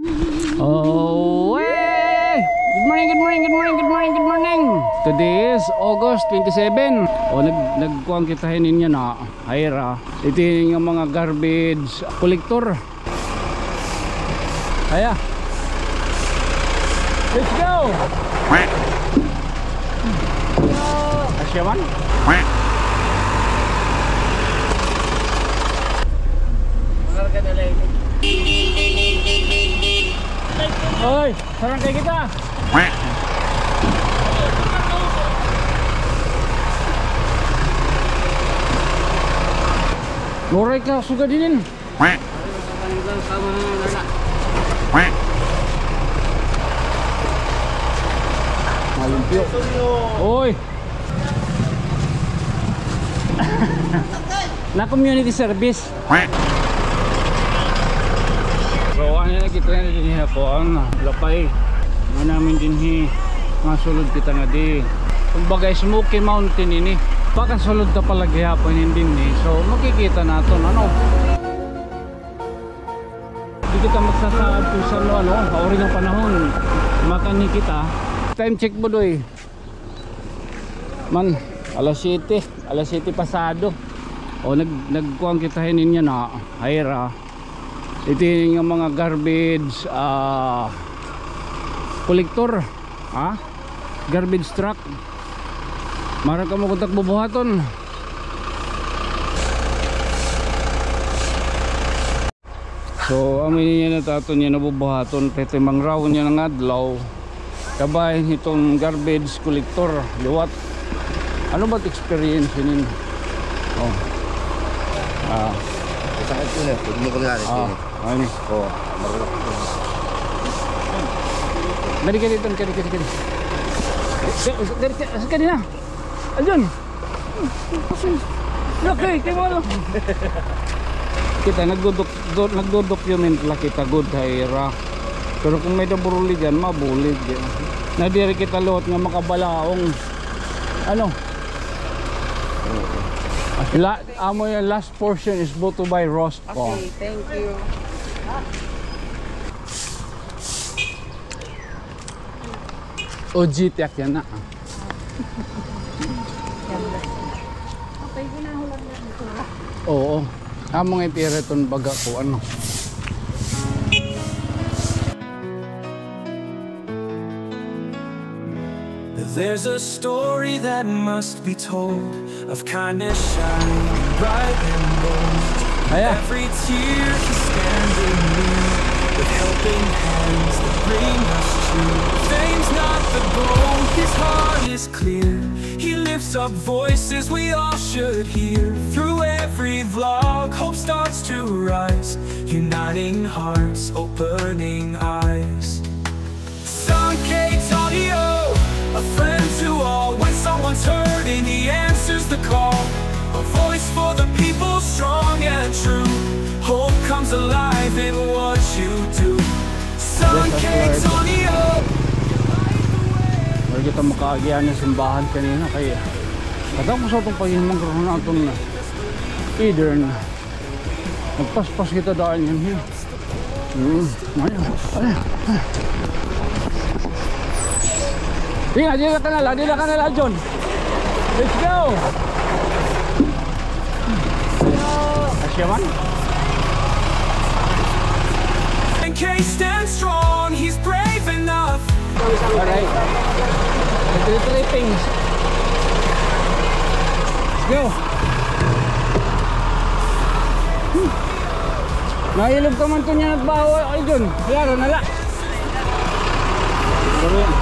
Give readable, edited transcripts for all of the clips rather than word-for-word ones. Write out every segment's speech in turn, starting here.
Oh, hey! Good morning, good morning, good morning, good morning, good morning. Today is August 27. O, nagkuhan kita ninyo na Hayra. Ito yung mga garbage collector. Kaya let's go! Asyaman? Hoy, sarang kayo kita. Loray ka, suga dinin. Malumpyo. Hoy. Na community service. So ano na kita na din ako ang lapay na namin din masulod kita nga di kumbaga Smoky Mountain ini baka sulod na palagi hapon hindi ni so makikita natin ano di kita magsasaad kung sa ano kauri ng panahon makani kita time check mo doy man alas 7 pasado o nagkuhan kita niya na Hayra. Ito yung mga garbage collector, garbage truck. Mara ka mo kontak bubuhaton. So amin niya nataton niya nabubuhaton pwede mangraw niya ng adlaw. Kabay itong garbage collector liwat. Ano ba experience yun? Oh. Sakit ko na, pwede mo ko nga ano? Oh, marulak ko. Dari ka dito, Dari ka na. Ayun. Okay, kayo mo ano. Kita nagdo-document lang kita good Hayra. Pero kung may daburuli dyan, mabulig. Nadiri kita luot nga makabalaong ano? Yung last portion is bought to by Ross. Okay, thank you. OG tiyak yan na. Okay, ginahulan na dito. Oo. Among itira itong baga ko ano. There's a story that must be told of kindness shining bright and bold. Every tear he's standing near with helping hands that bring us true. Fame's not the goal, his heart is clear. He lifts up voices we all should hear. Through every vlog, hope starts to rise, uniting hearts, opening eyes. Suncakes Audio, a friend to all. When someone's hurting, he answers the call. A voice for the people, strong and true. Hope comes alive in what you do. Suncakes Audio. Mari kita makaagyan ng simbahan kanina kaya katang ko sa itong pahimang karoon na itong Edern. Nagpaspas kita daan yan. Di na kanala, John. Let's go! Asyaman? NK stands strong, he's brave enough. Alright. Three things. Let's go! Nahilog ka man ito niya nagbaho ay John. Klaro nala. Pero yan.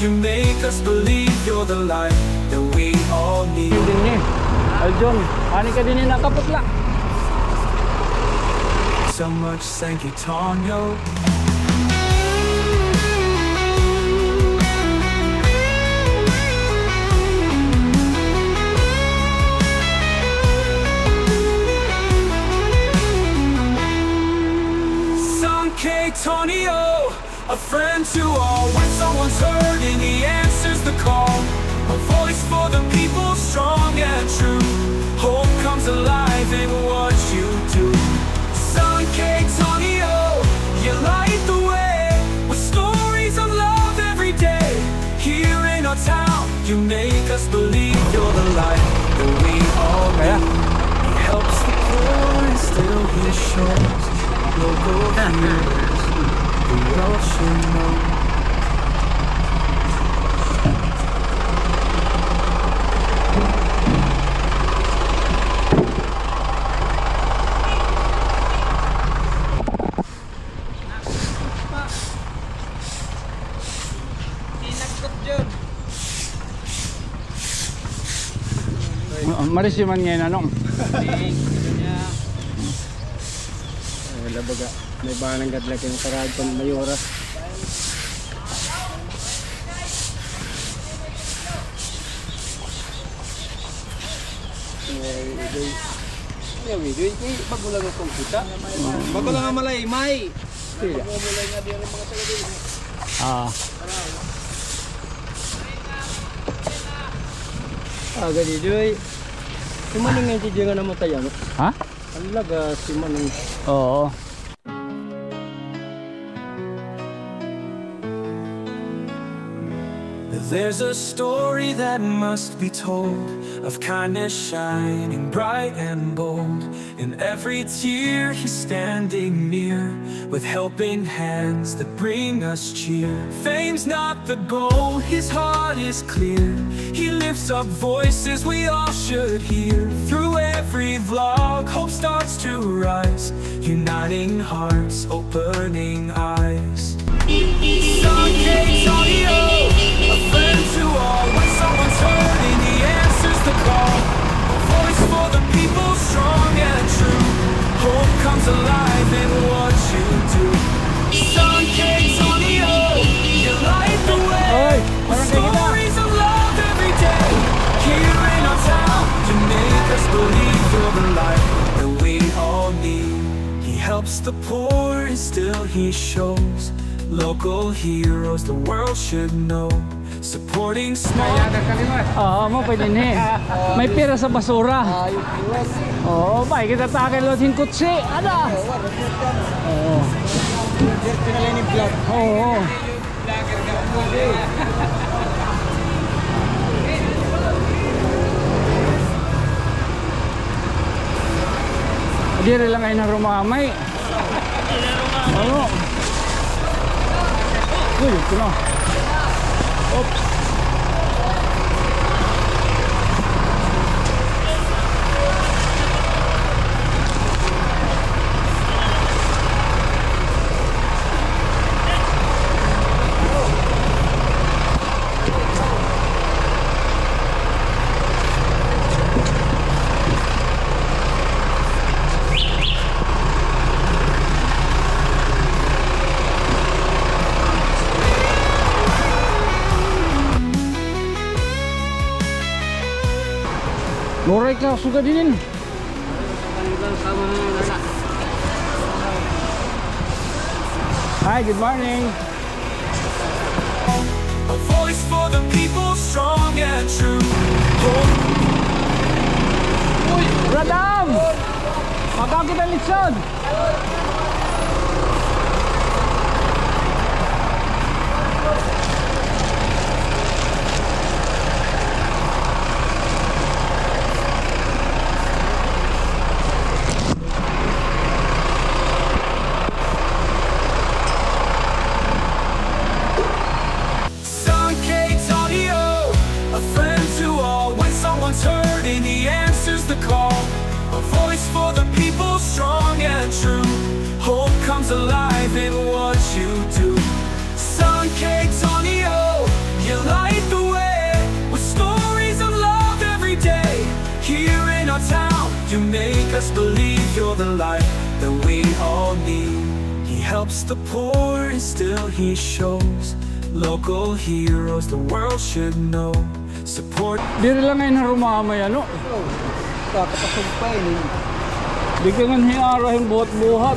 You make us believe you're the light that we all need. Din ni Aljon, ani ka din ni nakaputla. So much thank you, Tonyo. Tonyo, a friend to all when someone's hurting, he answers the call. A voice for the people, strong and true. Hope comes alive in what you do. Sun K Tonio, you light the way with stories of love every day. Here in our town, you make us believe you're the light that we all need. He helps the poor and still he shows local heroes the world should know. Marisiman ngayon anong? Wala baga. May banang gadlak yung parad pang mayora. Bago lang ang kita. Bago lang ang malay, May. Mulay nga din ang mga taga-din. Gani Joy. Si Manong nga hindi nga namatay ano? Ha? Ang laga si Manong. Oo. There's a story that must be told of kindness shining bright and bold. In every tear he's standing near with helping hands that bring us cheer. Fame's not the goal, his heart is clear. He lifts up voices we all should hear. Through every vlog, hope starts to rise, uniting hearts, opening eyes. Sun K Tonio, a friend to all. When someone's hurting, he answers the call. A voice for the people, strong and true. Hope comes alive in what you do. Sun K Tonio, you light the way. Stories of love every day. Here in our town, you make us believe you're the light that we all need. He helps the poor and still he shows local heroes the world should know. Supporting small. Oo, mo pwede ni. May pira sa basura. Oo, ba kita takay lo tin kutsi. Ada. Oo. Oo. Dire lang ay na rumamay. Oo. Uy, ito na. Oops. Loray ka, suga din. Hi, good morning. A voice for the people, strong and true. Uy, Radam! Pagkakit kita litsod. Hurting, he answers the call. A voice for the people, strong and true. Hope comes alive in what you do. Sun K Tonio, you light the way with stories of love every day. Here in our town, you make us believe you're the light that we all need. He helps the poor and still he shows local heroes the world should know. Support. Dire lang ay na rumamay ano. Kakapasog pa yun. Bigyan hiara yung buhat-buhat.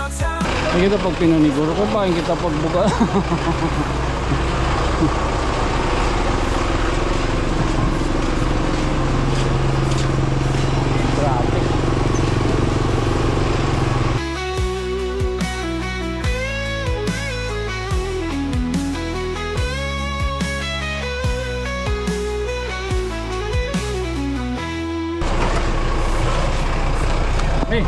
our town. Ay kita pag pinaniguro ko ba, kita pagbuka. Traffic. Hey.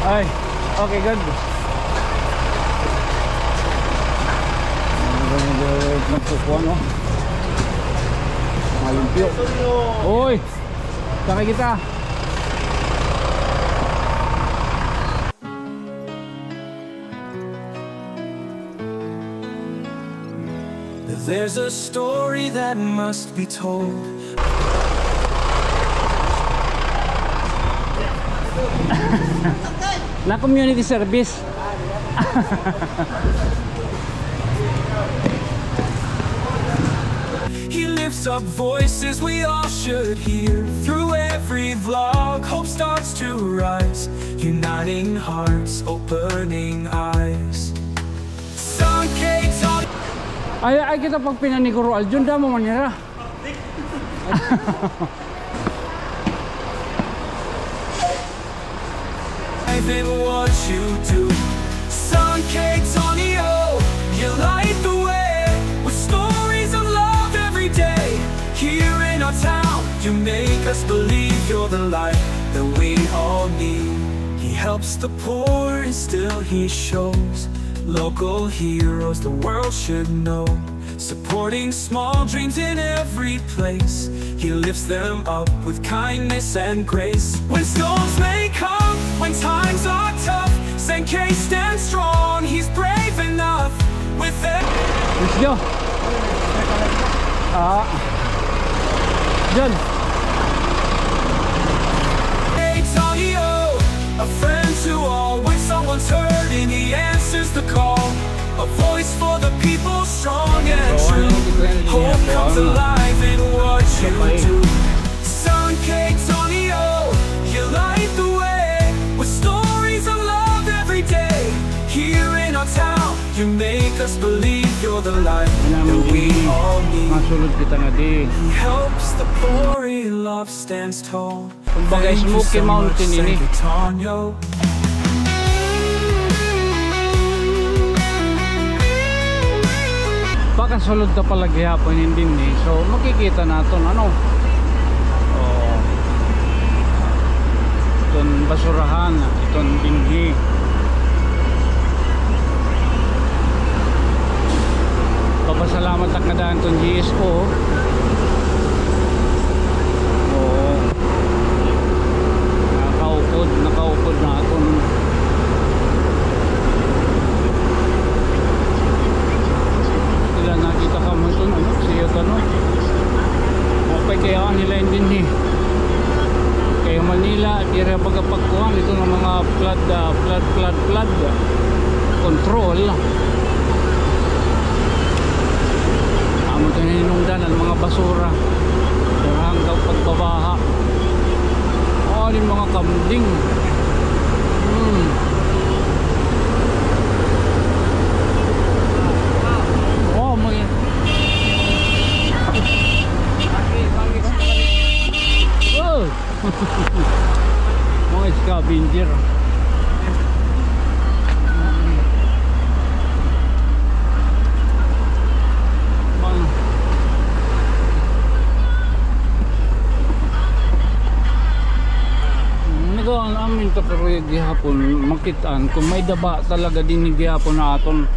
Ay, okay, good. Nagsukuan, no? Malumpyo. Uy! Sakay kita. There's a story that must be told. Na community service. He lifts up voices we all should hear. Through every vlog, hope starts to rise. Uniting hearts, opening eyes. Sun cakes on. Ay kita pag pinaniguro Aljun da mo manira. In what you do, sun cakes on you. You light the way with stories of love every day. Here in our town, you make us believe you're the light that we all need. He helps the poor and still he shows local heroes the world should know. Supporting small dreams in every place, he lifts them up with kindness and grace. When storms may come, when times are tough, Sankei stands strong, he's brave enough. With it, Let's go. John. a friend to all. When someone's hurting, he answers the call. A voice for the people, strong and true. Hope comes alive in what you do. Sun cakes on you light the way with stories of love every day. Here in our town, you make us believe you're the light that we all need. Masulod kita nga di. He helps the poor, love stands tall. Kumbaga Smoky Mountain ini. Baka sulod na pala gihapon hindi ni. So makikita natin ano. Oh. Itong basurahan, itong binghi. Papasalamat ang kadaan itong GSO. Oh. Nakaupod na itong nakita ka mo ito, siya tanong okay kaya nila hindi kaya Manila tira pagkapagkuhan ito ng mga flood control amo ito ninungdan ang mga basura hanggang pagbabaha yung mga kambing mga scavenger nagawa ang amin ito pero yung gihapon makitaan kung may daba talaga din yung gihapon na aton.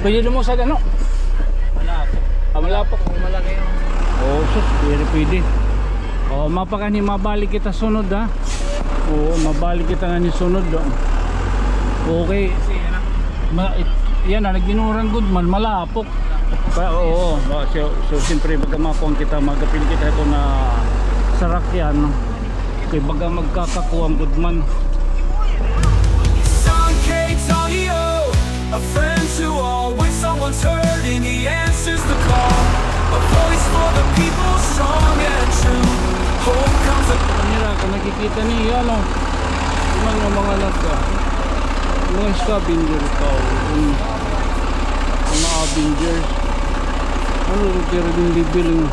Pwede mo sa ano? Malapok. Malapok. Malaki yung... Oo, sus. Pwede. Oo, mapakani mabalik kita sunod ha. Oo, mabalik kita nga ni sunod. Okay. Yan na, nagginurang good man. Malapok. Oo, so siyempre baga mapuang kita, magapil kita ito na sarakyan. Kaya baga magkakakuang budman. Son cakes on you, a friend to all. When someone's hurting, he answers the call. A voice for the people, strong and true. Hope comes up. Kanira ka nakikita niya, ano? Mga nasa mga scavenger tao, mga Avengers. Ano pero din bibiling.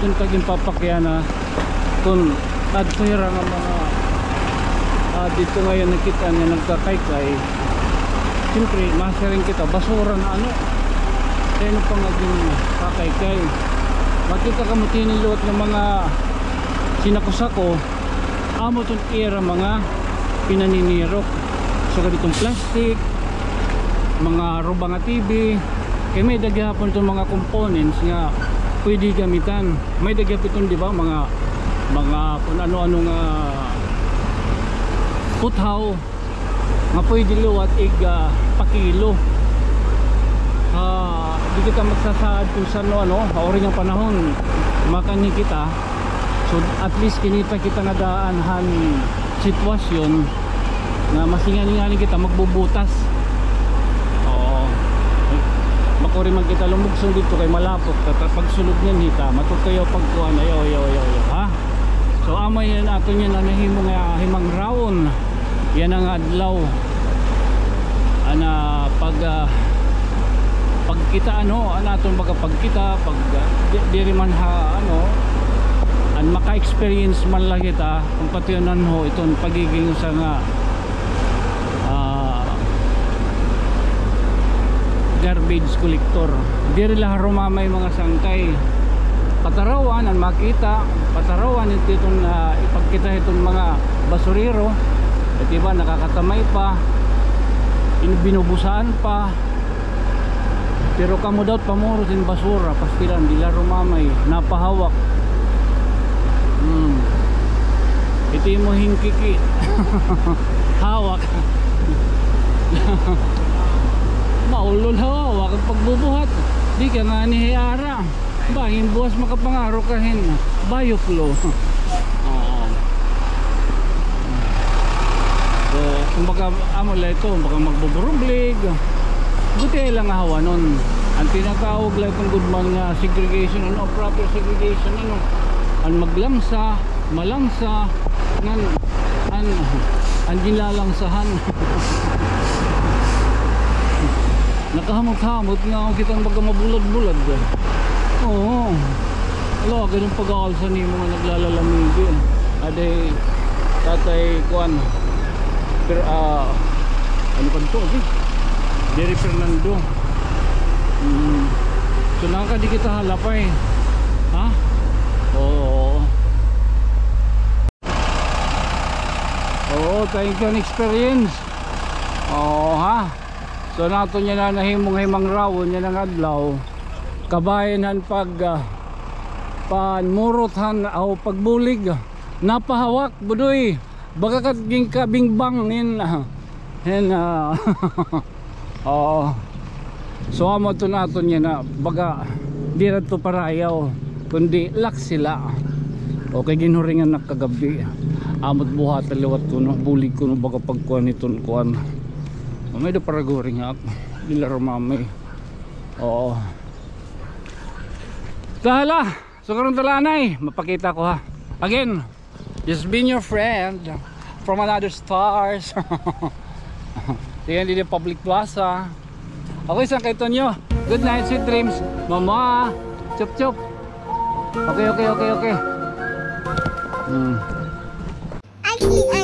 Dun taging papakyan na kung adpira nga mga dito ngayon nakita niya nagkakaykay, siyempre masaring kita basura na ano kaya pa nga din kakaykay, makita ka mo tinilot ng mga sinakusako amo itong era mga pinaninirok, so ganitong plastic, mga ruba nga TV, kaya may daghapon itong mga components nga pwede gamitan. May dagyapiton di ba mga kung ano-ano nga puthaw nga pwede luwat pakilo. Di kita magsasaad kung saan ano ori ng panahon makani kita, so at least kinita kita nga daanhan sitwasyon na masinganinganin kita magbubutas. Makuri man kita lumugsong dito kay malapot pag sulod niyan hita matutuyo pagkuhan ayo ha. So amay yan ato niya na nahimo nga himang rawon yan ang adlaw ana pag kita ano aton baga pag kita pag diri man ha ano an maka-experience man lang kita kung patiyonan ho iton pagiging sa nga garbage collector. Diri lah rumamay mga sangkay. Patarawan ang makita, patarawan itong ipagkita itong mga basurero. At iba nakakatamay pa, binubusaan pa. Pero kamo daw pamuro din basura, pastilan dila rumamay, napahawak. Ito mo hingkiki. Hawak. Maulol hawa kag pagbubuhat di ka nga ni Hiara bahing buwas makapangaro kahin bayoklo. So kumbaga amula ito baka magbuburublig buti lang hawa nun ang tinatawag lang itong good man nga segregation ano proper segregation ano ang maglamsa malangsa ang gilalangsahan. Nakahamot-hamot nga ako kitang baga mabulad-bulad oo ala ganun pag-aalsa ni mga naglalalamig aday tatay kuan pero ano pa ito Jerry Fernando so nakakadi kita halapay ha oo thank you an experience ha. So nato niya na nahimong-himang rawon niya ng adlaw kabayanan panmurothan o pagbulig napahawak budoy baka kaging kabingbang nin so amo to nato niya na baga di ra to parayaw kundi lak sila okay ginuringan na kagabi amot buhat liwat ko no bulig ko no baga pagkuan iton kuan may do para goring up dilaro mamay Tala so karon talanay mapakita ko ha again just being your friend from another stars Tingnan din yung public plaza. Okay, isang kay Tonyo. Good night, sweet dreams. Mama. Chup chup. Okay. I